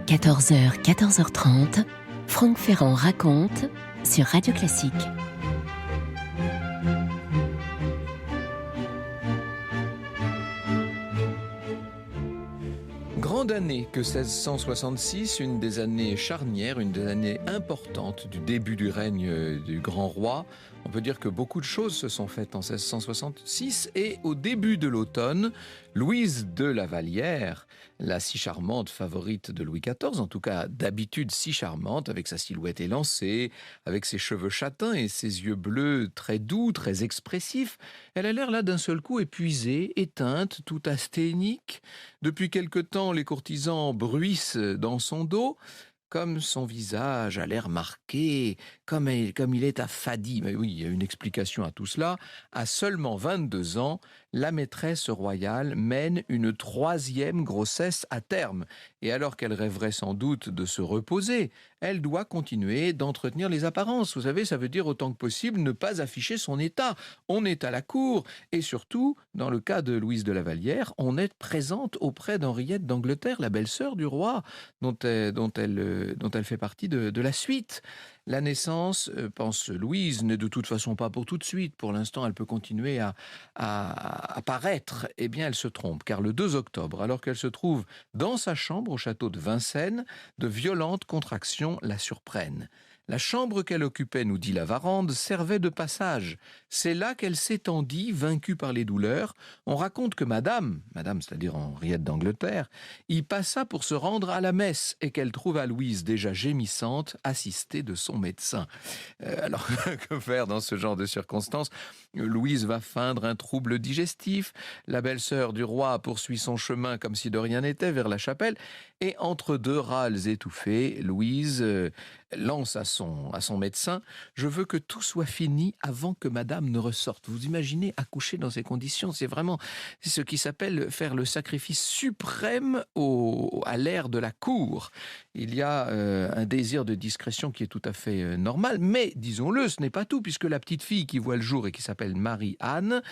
14h, 14h30, Franck Ferrand raconte sur Radio Classique. Grande année que 1666, une des années charnières, une des années importantes du début du règne du grand roi. On peut dire que beaucoup de choses se sont faites en 1666 et au début de l'automne, Louise de La Vallière, la si charmante favorite de Louis XIV, en tout cas d'habitude si charmante, avec sa silhouette élancée, avec ses cheveux châtains et ses yeux bleus très doux, très expressifs, elle a l'air là d'un seul coup épuisée, éteinte, tout asthénique. Depuis quelque temps, les courtisans bruissent dans son dos, comme son visage a l'air marqué, comme il est affadi. Mais oui, il y a une explication à tout cela. À seulement 22 ans, la maîtresse royale mène une 3e grossesse à terme. Et alors qu'elle rêverait sans doute de se reposer, elle doit continuer d'entretenir les apparences. Vous savez, ça veut dire autant que possible ne pas afficher son état. On est à la cour et surtout, dans le cas de Louise de La Vallière, on est présente auprès d'Henriette d'Angleterre, la belle-sœur du roi, dont elle fait partie de la suite. La naissance, pense Louise, n'est de toute façon pas pour tout de suite. Pour l'instant, elle peut continuer à paraître. Eh bien, elle se trompe, car le 2 octobre, alors qu'elle se trouve dans sa chambre au château de Vincennes, de violentes contractions la surprennent. La chambre qu'elle occupait, nous dit Lavarande, servait de passage. C'est là qu'elle s'étendit, vaincue par les douleurs. On raconte que madame, c'est-à-dire Henriette d'Angleterre, y passa pour se rendre à la messe et qu'elle trouva Louise déjà gémissante, assistée de son médecin. Alors, que faire dans ce genre de circonstances ? Louise va feindre un trouble digestif. La belle-sœur du roi poursuit son chemin comme si de rien n'était vers la chapelle. Et entre deux râles étouffés, Louise lance à son médecin « Je veux que tout soit fini avant que madame ne ressorte ». Vous imaginez accoucher dans ces conditions ? C'est vraiment ce qui s'appelle faire le sacrifice suprême à l'ère de la cour. Il y a un désir de discrétion qui est tout à fait normal, mais disons-le, ce n'est pas tout, puisque la petite fille qui voit le jour et qui s'appelle Marie-Anne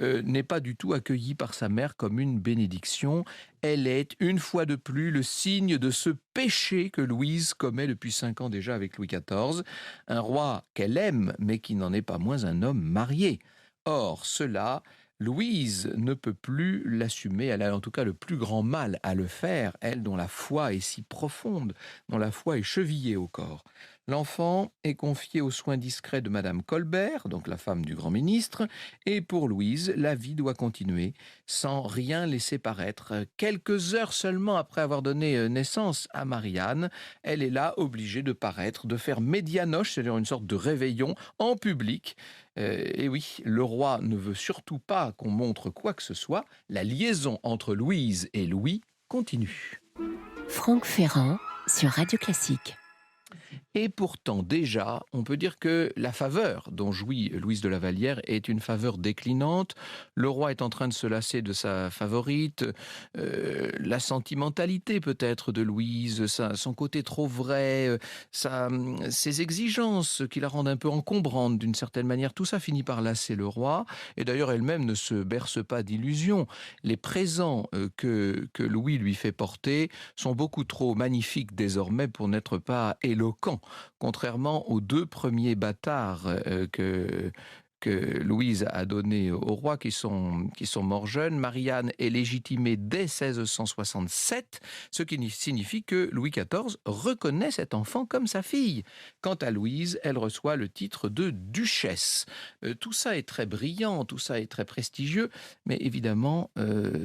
n'est pas du tout accueillie par sa mère comme une bénédiction. Elle est, une fois de plus, le signe de ce péché que Louise commet depuis 5 ans déjà avec Louis XIV, un roi qu'elle aime, mais qui n'en est pas moins un homme marié. Or, cela, Louise ne peut plus l'assumer, elle a en tout cas le plus grand mal à le faire, elle dont la foi est si profonde, dont la foi est chevillée au corps. L'enfant est confié aux soins discrets de Madame Colbert, donc la femme du grand ministre, et pour Louise, la vie doit continuer sans rien laisser paraître. Quelques heures seulement après avoir donné naissance à Marie-Anne, elle est là obligée de paraître, de faire médianoche, c'est-à-dire une sorte de réveillon en public. Et oui, le roi ne veut surtout pas qu'on montre quoi que ce soit. La liaison entre Louise et Louis continue. Franck Ferrand sur Radio Classique. Et pourtant, déjà, on peut dire que la faveur dont jouit Louise de La Vallière est une faveur déclinante. Le roi est en train de se lasser de sa favorite. La sentimentalité peut-être de Louise, son côté trop vrai, ses exigences qui la rendent un peu encombrante d'une certaine manière, tout ça finit par lasser le roi. Et d'ailleurs, elle-même ne se berce pas d'illusions. Les présents que Louis lui fait porter sont beaucoup trop magnifiques désormais pour n'être pas éloquents. Contrairement aux 2 premiers bâtards que Louise a donné au roi, qui sont morts jeunes. Marie-Anne est légitimée dès 1667, ce qui signifie que Louis XIV reconnaît cet enfant comme sa fille. Quant à Louise, elle reçoit le titre de duchesse. Tout ça est très brillant, tout ça est très prestigieux, mais évidemment,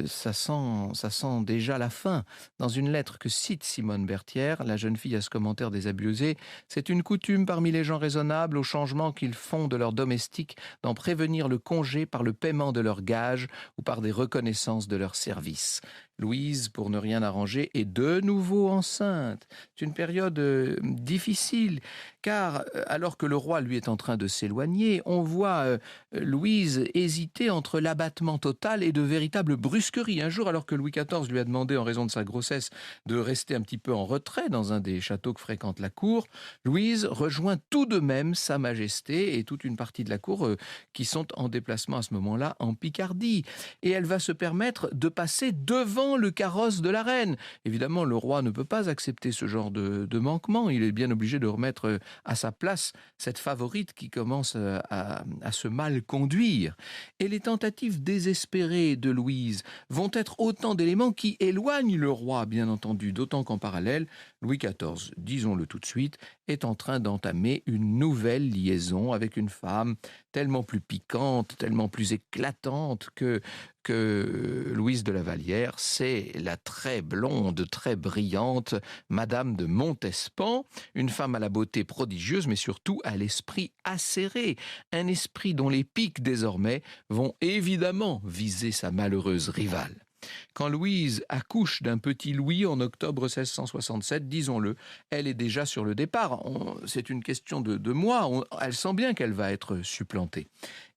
ça sent déjà la fin. Dans une lettre que cite Simone Berthière, la jeune fille a ce commentaire désabusé: « C'est une coutume parmi les gens raisonnables, aux changements qu'ils font de leurs domestiques, d'en prévenir le congé par le paiement de leurs gages ou par des reconnaissances de leurs services. » Louise, pour ne rien arranger, est de nouveau enceinte. C'est une période difficile, car alors que le roi, lui, est en train de s'éloigner, on voit Louise hésiter entre l'abattement total et de véritables brusqueries. Un jour, alors que Louis XIV lui a demandé, en raison de sa grossesse, de rester un petit peu en retrait dans un des châteaux que fréquente la cour, Louise rejoint tout de même Sa Majesté et toute une partie de la cour qui sont en déplacement à ce moment-là en Picardie. Et elle va se permettre de passer devant dans le carrosse de la reine. Évidemment, le roi ne peut pas accepter ce genre de manquement. Il est bien obligé de remettre à sa place cette favorite qui commence à se mal conduire. Et les tentatives désespérées de Louise vont être autant d'éléments qui éloignent le roi, bien entendu, d'autant qu'en parallèle, Louis XIV, disons-le tout de suite, est en train d'entamer une nouvelle liaison avec une femme tellement plus piquante, tellement plus éclatante que Louise de la Vallière. C'est la très blonde, très brillante Madame de Montespan, une femme à la beauté prodigieuse, mais surtout à l'esprit acéré, un esprit dont les pics désormais vont évidemment viser sa malheureuse rivale. Quand Louise accouche d'un petit Louis en octobre 1667, disons-le, elle est déjà sur le départ. C'est une question de mois. Elle sent bien qu'elle va être supplantée.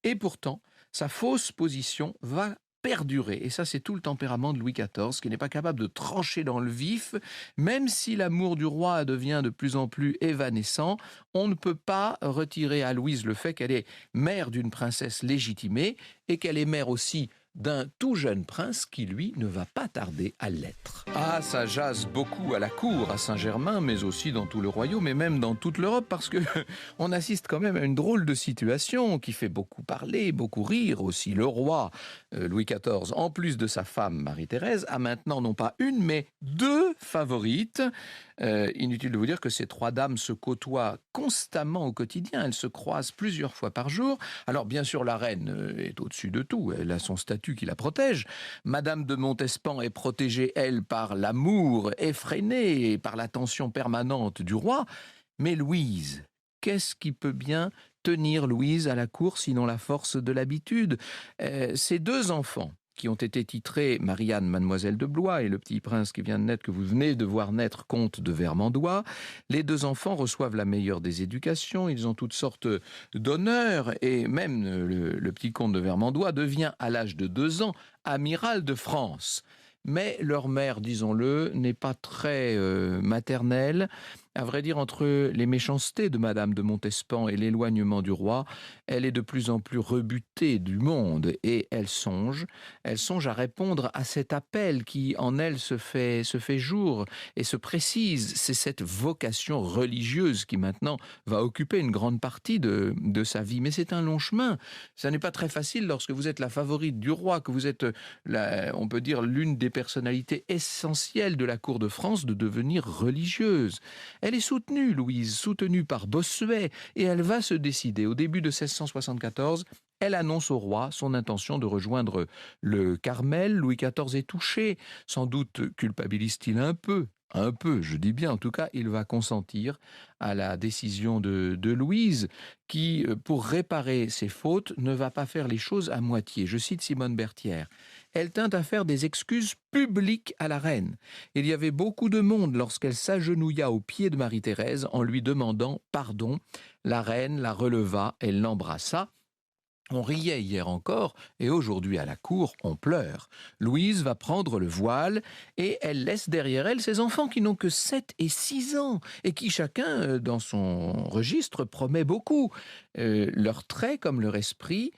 Et pourtant, sa fausse position va perdurer. Et ça, c'est tout le tempérament de Louis XIV, qui n'est pas capable de trancher dans le vif. Même si l'amour du roi devient de plus en plus évanescent, on ne peut pas retirer à Louise le fait qu'elle est mère d'une princesse légitimée et qu'elle est mère aussi d'un tout jeune prince qui, lui, ne va pas tarder à l'être. Ah, ça jase beaucoup à la cour, à Saint-Germain, mais aussi dans tout le royaume et même dans toute l'Europe, parce que on assiste quand même à une drôle de situation qui fait beaucoup parler, beaucoup rire aussi. Le roi Louis XIV, en plus de sa femme Marie-Thérèse, a maintenant non pas une, mais deux favorites. Inutile de vous dire que ces trois dames se côtoient constamment au quotidien. Elles se croisent plusieurs fois par jour. Alors bien sûr, la reine est au-dessus de tout. Elle a son statut qui la protège. Madame de Montespan est protégée, elle, par l'amour effréné et par l'attention permanente du roi. Mais Louise, qu'est-ce qui peut bien tenir Louise à la cour sinon la force de l'habitude ? Ses deux enfants, qui ont été titrés Marianne, mademoiselle de Blois, et le petit prince qui vient de naître, que vous venez de voir naître, comte de Vermandois. Les deux enfants reçoivent la meilleure des éducations, ils ont toutes sortes d'honneurs, et même le petit comte de Vermandois devient, à l'âge de 2 ans, amiral de France. Mais leur mère, disons-le, n'est pas très maternelle. À vrai dire, entre les méchancetés de Madame de Montespan et l'éloignement du roi, elle est de plus en plus rebutée du monde et elle songe à répondre à cet appel qui en elle se fait jour et se précise. C'est cette vocation religieuse qui maintenant va occuper une grande partie de sa vie. Mais c'est un long chemin. Ça n'est pas très facile lorsque vous êtes la favorite du roi, que vous êtes, on peut dire, l'une des personnalités essentielles de la cour de France, de devenir religieuse. Elle est soutenue, Louise, soutenue par Bossuet, et elle va se décider. Au début de 1674, elle annonce au roi son intention de rejoindre le Carmel. Louis XIV est touché, sans doute culpabilise-t-il un peu, je dis bien, en tout cas, il va consentir à la décision de Louise, qui, pour réparer ses fautes, ne va pas faire les choses à moitié. Je cite Simone Berthière. Elle tint à faire des excuses publiques à la reine. Il y avait beaucoup de monde lorsqu'elle s'agenouilla aux pieds de Marie-Thérèse en lui demandant pardon. La reine la releva, elle l'embrassa. On riait hier encore, et aujourd'hui à la cour, on pleure. Louise va prendre le voile, et elle laisse derrière elle ses enfants qui n'ont que 7 et 6 ans, et qui chacun, dans son registre, promet beaucoup. Leurs traits, comme leur esprit,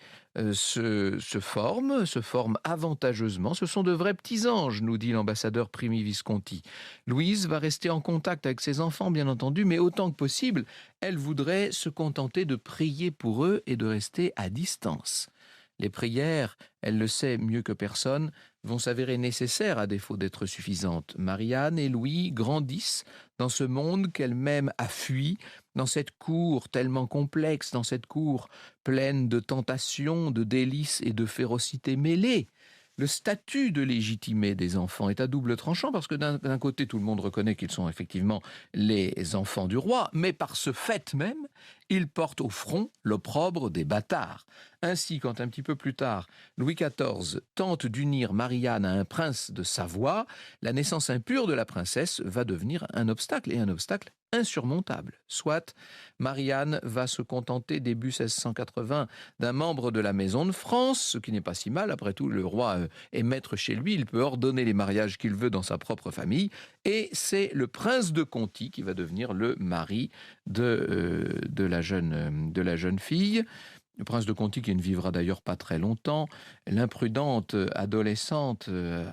se forment avantageusement. Ce sont de vrais petits anges, nous dit l'ambassadeur Primi Visconti. Louise va rester en contact avec ses enfants, bien entendu, mais autant que possible, elle voudrait se contenter de prier pour eux et de rester à distance. Les prières, elle le sait mieux que personne, vont s'avérer nécessaires à défaut d'être suffisantes. Marianne et Louis grandissent dans ce monde qu'elle-même a fui, dans cette cour tellement complexe, dans cette cour pleine de tentations, de délices et de férocité mêlées. Le statut de légitimé des enfants est à double tranchant parce que d'un côté, tout le monde reconnaît qu'ils sont effectivement les enfants du roi, mais par ce fait même, ils portent au front l'opprobre des bâtards. Ainsi, quand un petit peu plus tard, Louis XIV tente d'unir Marianne à un prince de Savoie, la naissance impure de la princesse va devenir un obstacle, et un obstacle insurmontable. Soit, Marianne va se contenter début 1680 d'un membre de la Maison de France, ce qui n'est pas si mal. Après tout, le roi est maître chez lui, il peut ordonner les mariages qu'il veut dans sa propre famille, et c'est le prince de Conti qui va devenir le mari de la jeune fille. Le prince de Conti, qui ne vivra d'ailleurs pas très longtemps, l'imprudente adolescente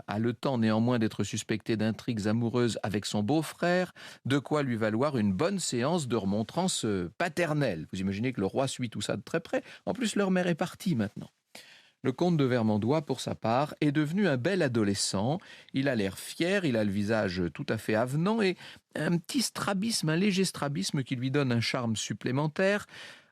a le temps néanmoins d'être suspectée d'intrigues amoureuses avec son beau-frère, de quoi lui valoir une bonne séance de remontrance paternelle. Vous imaginez que le roi suit tout ça de très près. En plus, leur mère est partie maintenant. Le comte de Vermandois, pour sa part, est devenu un bel adolescent. Il a l'air fier, il a le visage tout à fait avenant et un petit strabisme, un léger strabisme qui lui donne un charme supplémentaire.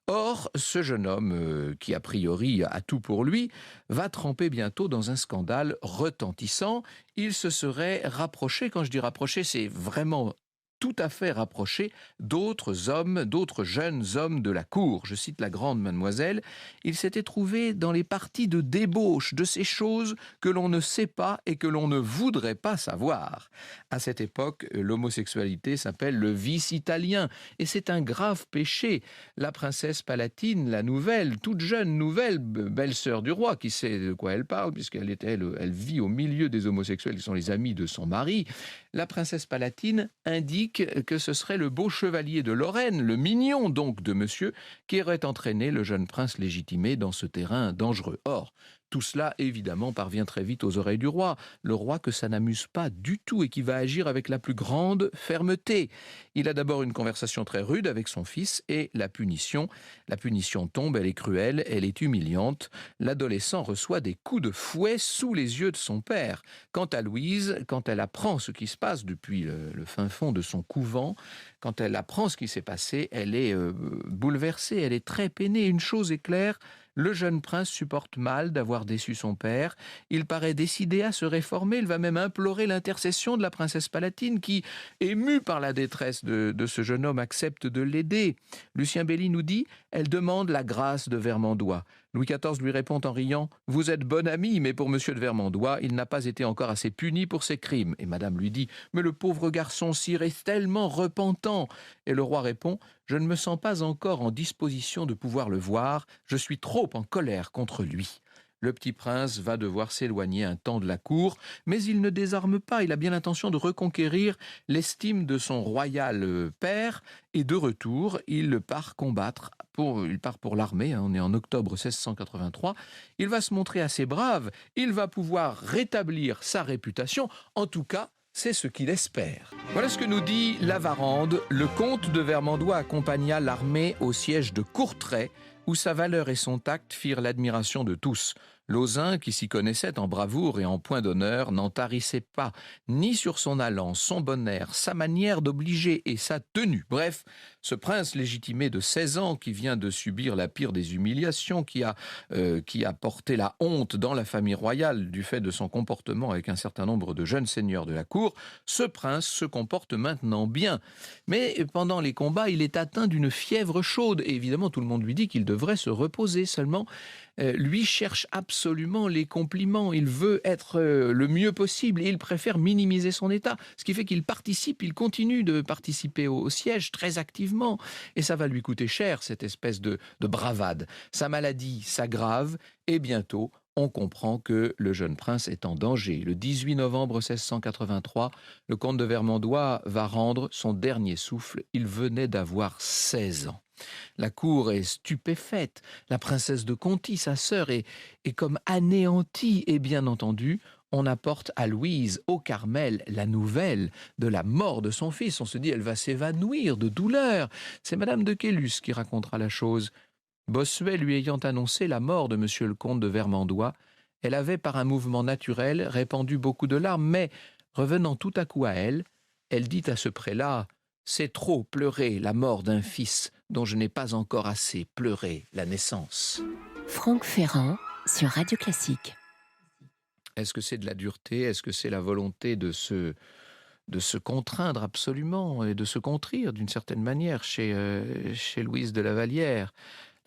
Or, ce jeune homme, qui a priori a tout pour lui, va tremper bientôt dans un scandale retentissant. Il se serait rapproché, quand je dis rapproché, c'est vraiment tout à fait rapproché d'autres hommes, d'autres jeunes hommes de la cour. Je cite la grande mademoiselle. Il s'était trouvé dans les parties de débauche de ces choses que l'on ne sait pas et que l'on ne voudrait pas savoir. À cette époque, l'homosexualité s'appelle le vice italien et c'est un grave péché. La princesse Palatine, la nouvelle, toute jeune nouvelle belle-sœur du roi, qui sait de quoi elle parle puisqu'elle elle vit au milieu des homosexuels qui sont les amis de son mari, la princesse Palatine indique que ce serait le beau chevalier de Lorraine, le mignon donc de monsieur, qui aurait entraîné le jeune prince légitimé dans ce terrain dangereux. Or, tout cela, évidemment, parvient très vite aux oreilles du roi. Le roi que ça n'amuse pas du tout et qui va agir avec la plus grande fermeté. Il a d'abord une conversation très rude avec son fils et la punition tombe, elle est cruelle, elle est humiliante. L'adolescent reçoit des coups de fouet sous les yeux de son père. Quant à Louise, quand elle apprend ce qui se passe depuis le fin fond de son couvent, quand elle apprend ce qui s'est passé, elle est bouleversée, elle est très peinée. Une chose est claire, le jeune prince supporte mal d'avoir déçu son père. Il paraît décidé à se réformer. Il va même implorer l'intercession de la princesse Palatine qui, émue par la détresse de ce jeune homme, accepte de l'aider. Lucien Belli nous dit « Elle demande la grâce de Vermandois ». Louis XIV lui répond en riant « Vous êtes bon ami, mais pour monsieur de Vermandois, il n'a pas été encore assez puni pour ses crimes. » Et madame lui dit « Mais le pauvre garçon, sire, est tellement repentant. » Et le roi répond « Je ne me sens pas encore en disposition de pouvoir le voir. Je suis trop en colère contre lui. » Le petit prince va devoir s'éloigner un temps de la cour, mais il ne désarme pas. Il a bien l'intention de reconquérir l'estime de son royal père. Et de retour, il part combattre. Il part pour l'armée. On est en octobre 1683. Il va se montrer assez brave. Il va pouvoir rétablir sa réputation. En tout cas, c'est ce qu'il espère. Voilà ce que nous dit Lavarande. Le comte de Vermandois accompagna l'armée au siège de Courtrai, où sa valeur et son tact firent l'admiration de tous. Lauzun, qui s'y connaissait en bravoure et en point d'honneur, n'en tarissait pas, ni sur son allant, son bon air, sa manière d'obliger et sa tenue. Bref, ce prince légitimé de 16 ans, qui vient de subir la pire des humiliations, qui a porté la honte dans la famille royale du fait de son comportement avec un certain nombre de jeunes seigneurs de la cour, ce prince se comporte maintenant bien. Mais pendant les combats, il est atteint d'une fièvre chaude, et évidemment tout le monde lui dit qu'il devrait se reposer. Seulement, lui cherche absolument les compliments, il veut être le mieux possible et il préfère minimiser son état, ce qui fait qu'il continue de participer au siège très activement et ça va lui coûter cher, cette espèce de bravade. Sa maladie s'aggrave et bientôt on comprend que le jeune prince est en danger. Le 18 novembre 1683, le comte de Vermandois va rendre son dernier souffle. Il venait d'avoir 16 ans. La cour est stupéfaite. La princesse de Conti, sa sœur, est comme anéantie. Et bien entendu, on apporte à Louise, au Carmel, la nouvelle de la mort de son fils. On se dit, elle va s'évanouir de douleur. C'est Madame de Caylus qui racontera la chose. Bossuet lui ayant annoncé la mort de monsieur le comte de Vermandois, elle avait par un mouvement naturel répandu beaucoup de larmes, mais revenant tout à coup à elle, elle dit à ce prélat « C'est trop pleurer la mort d'un fils dont je n'ai pas encore assez pleuré la naissance. » Franck Ferrand sur Radio Classique. Est-ce que c'est de la dureté? Est-ce que c'est la volonté de se contraindre absolument et de se contrir d'une certaine manière chez Louise de la Vallière?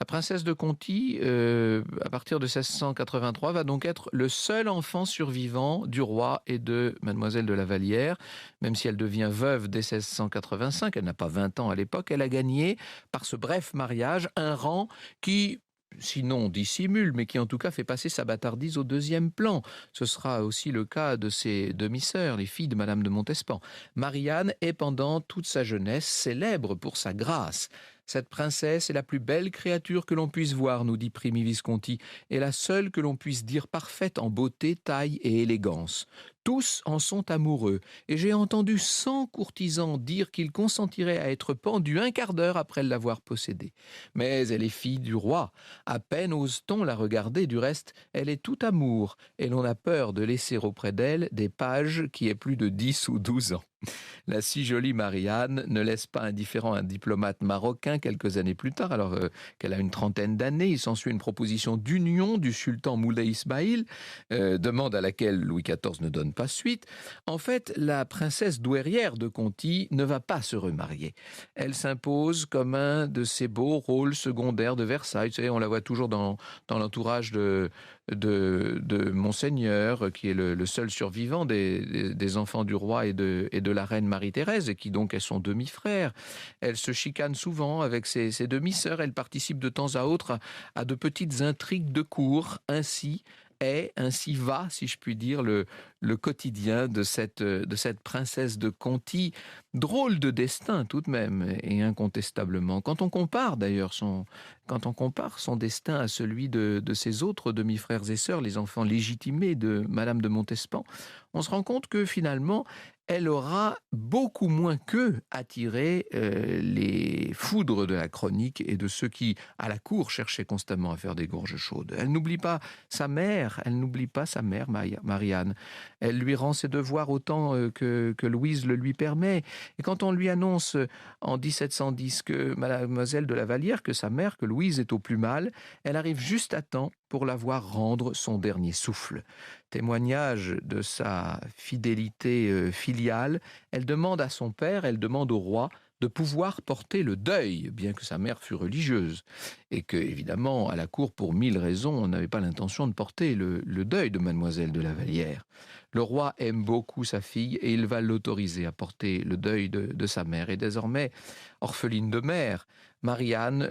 La princesse de Conti, à partir de 1683, va donc être le seul enfant survivant du roi et de mademoiselle de la Vallière. Même si elle devient veuve dès 1685, elle n'a pas 20 ans à l'époque, elle a gagné, par ce bref mariage, un rang qui, sinon dissimule, mais qui en tout cas fait passer sa bâtardise au deuxième plan. Ce sera aussi le cas de ses demi-sœurs, les filles de Madame de Montespan. Marie-Anne est pendant toute sa jeunesse célèbre pour sa grâce. Cette princesse est la plus belle créature que l'on puisse voir, nous dit Primi Visconti, et la seule que l'on puisse dire parfaite en beauté, taille et élégance. Tous en sont amoureux, et j'ai entendu 100 courtisans dire qu'ils consentiraient à être pendus un quart d'heure après l'avoir possédée. Mais elle est fille du roi. À peine ose-t-on la regarder, du reste, elle est tout amour, et l'on a peur de laisser auprès d'elle des pages qui aient plus de 10 ou 12 ans. La si jolie Marianne ne laisse pas indifférent un diplomate marocain quelques années plus tard, alors qu'elle a une trentaine d'années. Il s'ensuit une proposition d'union du sultan Moulay Ismail, demande à laquelle Louis XIV ne donne pas suite. En fait, la princesse douairière de Conti ne va pas se remarier. Elle s'impose comme un de ces beaux rôles secondaires de Versailles. Vous savez, on la voit toujours dans l'entourage de Monseigneur, qui est le seul survivant des enfants du roi et de la reine Marie-Thérèse, et qui donc est son demi-frère. Elle se chicane souvent avec ses demi-sœurs. Elle participe de temps à autre à de petites intrigues de cour. Ainsi va, si je puis dire, le quotidien de cette princesse de Conti. Drôle de destin tout de même, et incontestablement. Quand on compare son destin à celui de ses autres demi-frères et sœurs, les enfants légitimés de Madame de Montespan, on se rend compte que finalement, elle aura beaucoup moins qu'eux attiré les foudres de la chronique et de ceux qui, à la cour, cherchaient constamment à faire des gorges chaudes. Elle n'oublie pas sa mère, Marianne. Elle lui rend ses devoirs autant que Louise le lui permet. Et quand on lui annonce en 1710 que mademoiselle de la Vallière, que sa mère, que Louise est au plus mal, elle arrive juste à temps pour la voir rendre son dernier souffle. Témoignage de sa fidélité filiale, elle demande à son père, elle demande au roi de pouvoir porter le deuil, bien que sa mère fût religieuse, et que, évidemment, à la cour, pour 1000 raisons, on n'avait pas l'intention de porter le deuil de mademoiselle de la Vallière. Le roi aime beaucoup sa fille et il va l'autoriser à porter le deuil de sa mère. Et désormais, orpheline de mère, Marianne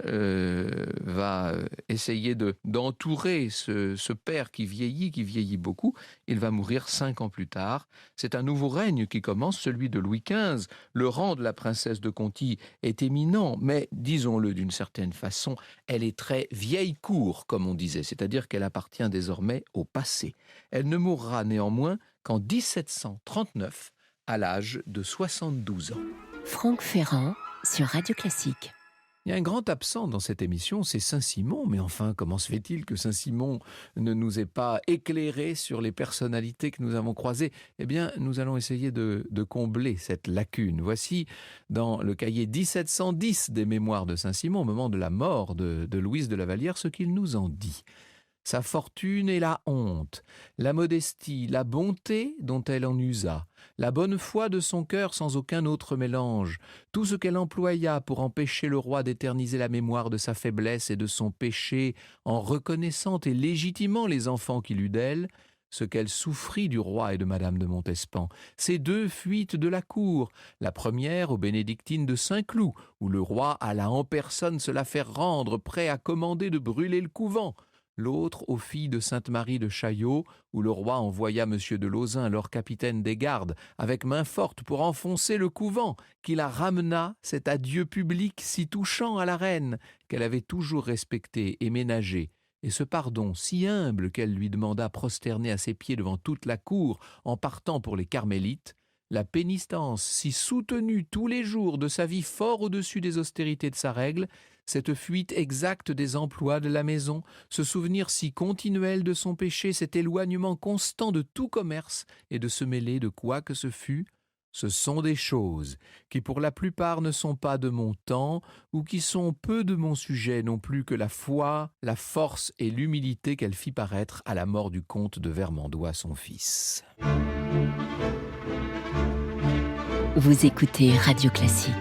va essayer d'entourer ce père qui vieillit beaucoup. Il va mourir 5 ans plus tard. C'est un nouveau règne qui commence, celui de Louis XV. Le rang de la princesse de Conti est éminent, mais disons-le d'une certaine façon, elle est très vieille cour, comme on disait, c'est-à-dire qu'elle appartient désormais au passé. Elle ne mourra néanmoins qu'en 1739, à l'âge de 72 ans. Franck Ferrand sur Radio Classique. Il y a un grand absent dans cette émission, c'est Saint-Simon. Mais enfin, comment se fait-il que Saint-Simon ne nous ait pas éclairé sur les personnalités que nous avons croisées ? Eh bien, nous allons essayer de combler cette lacune. Voici, dans le cahier 1710 des Mémoires de Saint-Simon, au moment de la mort de Louise de la Vallière, ce qu'il nous en dit. Sa fortune et la honte, la modestie, la bonté dont elle en usa, la bonne foi de son cœur sans aucun autre mélange, tout ce qu'elle employa pour empêcher le roi d'éterniser la mémoire de sa faiblesse et de son péché en reconnaissant et légitimant les enfants qu'il eut d'elle, ce qu'elle souffrit du roi et de Madame de Montespan, ces 2 fuites de la cour, la première aux bénédictines de Saint-Cloud, où le roi alla en personne se la faire rendre, prêt à commander de brûler le couvent, l'autre aux filles de Sainte-Marie de Chaillot, où le roi envoya M. de Lauzun, alors capitaine des gardes, avec main forte pour enfoncer le couvent, qui la ramena, cet adieu public si touchant à la reine, qu'elle avait toujours respecté et ménagé, et ce pardon si humble qu'elle lui demanda prosternée à ses pieds devant toute la cour, en partant pour les Carmélites, la pénitence si soutenue tous les jours de sa vie fort au-dessus des austérités de sa règle, cette fuite exacte des emplois de la maison, ce souvenir si continuel de son péché, cet éloignement constant de tout commerce et de se mêler de quoi que ce fût, ce sont des choses qui pour la plupart ne sont pas de mon temps ou qui sont peu de mon sujet non plus que la foi, la force et l'humilité qu'elle fit paraître à la mort du comte de Vermandois son fils. Vous écoutez Radio Classique.